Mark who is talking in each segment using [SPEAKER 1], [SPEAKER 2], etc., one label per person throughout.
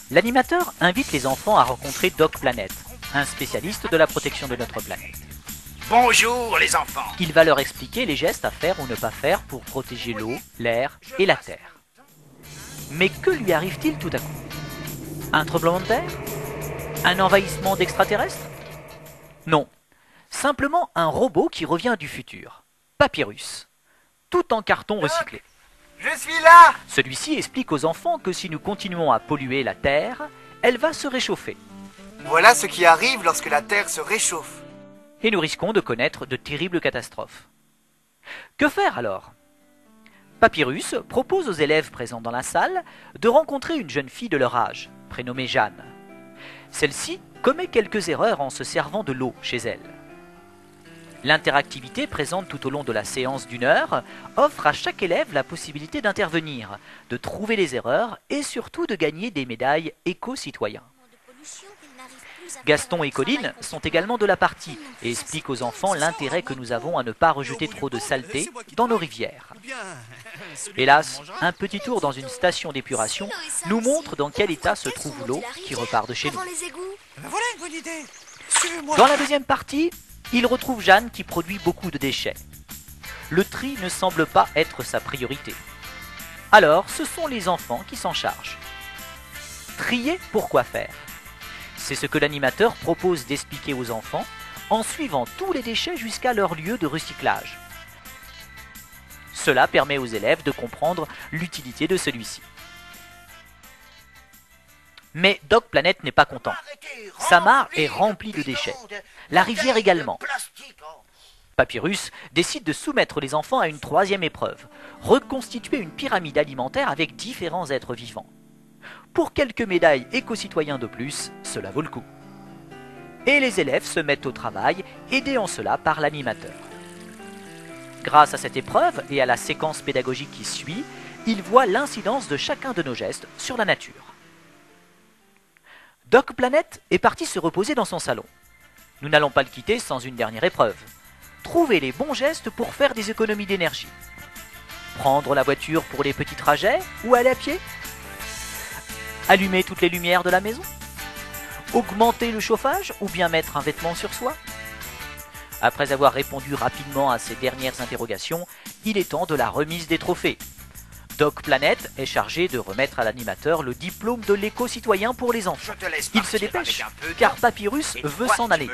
[SPEAKER 1] L'animateur invite les enfants à rencontrer Doc Planet, un spécialiste de la protection de notre planète.
[SPEAKER 2] Bonjour les enfants.
[SPEAKER 1] Il va leur expliquer les gestes à faire ou ne pas faire pour protéger l'eau, l'air et la terre. Mais que lui arrive-t-il tout à coup? Un tremblement de terre? Un envahissement d'extraterrestres? Non, simplement un robot qui revient du futur, Papyrus, tout en carton recyclé.
[SPEAKER 2] Je suis là.
[SPEAKER 1] Celui-ci explique aux enfants que si nous continuons à polluer la Terre, elle va se réchauffer.
[SPEAKER 2] Voilà ce qui arrive lorsque la Terre se réchauffe.
[SPEAKER 1] Et nous risquons de connaître de terribles catastrophes. Que faire alors? Papyrus propose aux élèves présents dans la salle de rencontrer une jeune fille de leur âge, prénommée Jeanne. Celle-ci commet quelques erreurs en se servant de l'eau chez elle. L'interactivité présente tout au long de la séance d'1 heure offre à chaque élève la possibilité d'intervenir, de trouver les erreurs et surtout de gagner des médailles éco-citoyens. Gaston et Colline sont également de la partie et expliquent aux enfants l'intérêt que nous avons à ne pas rejeter trop de saleté dans nos rivières. Hélas, un petit tour dans une station d'épuration nous montre dans quel état se trouve l'eau qui repart de chez nous.
[SPEAKER 3] Voilà une bonne idée.
[SPEAKER 1] Dans la deuxième partie, il retrouve Jeanne qui produit beaucoup de déchets. Le tri ne semble pas être sa priorité. Alors, ce sont les enfants qui s'en chargent. Trier pour quoi faire? C'est ce que l'animateur propose d'expliquer aux enfants en suivant tous les déchets jusqu'à leur lieu de recyclage. Cela permet aux élèves de comprendre l'utilité de celui-ci. Mais Doc Planet n'est pas content. Sa mare est remplie de déchets. La rivière également. Papyrus décide de soumettre les enfants à une troisième épreuve, reconstituer une pyramide alimentaire avec différents êtres vivants. Pour quelques médailles éco-citoyens de plus, cela vaut le coup. Et les élèves se mettent au travail, aidés en cela par l'animateur. Grâce à cette épreuve et à la séquence pédagogique qui suit, ils voient l'incidence de chacun de nos gestes sur la nature. Doc Planet est parti se reposer dans son salon. Nous n'allons pas le quitter sans une dernière épreuve. Trouver les bons gestes pour faire des économies d'énergie. Prendre la voiture pour les petits trajets ou aller à pied? Allumer toutes les lumières de la maison? Augmenter le chauffage ou bien mettre un vêtement sur soi? Après avoir répondu rapidement à ces dernières interrogations, il est temps de la remise des trophées. Doc Planet est chargé de remettre à l'animateur le diplôme de l'éco-citoyen pour les enfants. Il se dépêche, car Papyrus veut s'en aller.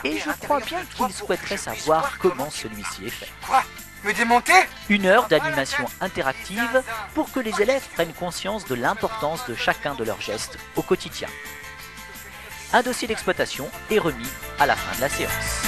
[SPEAKER 1] Et je crois bien qu'il souhaiterait savoir comment celui-ci est fait.
[SPEAKER 2] Quoi? Me démonter?
[SPEAKER 1] 1 heure d'animation interactive pour que les élèves prennent conscience de l'importance de chacun de leurs gestes au quotidien. Un dossier d'exploitation est remis à la fin de la séance.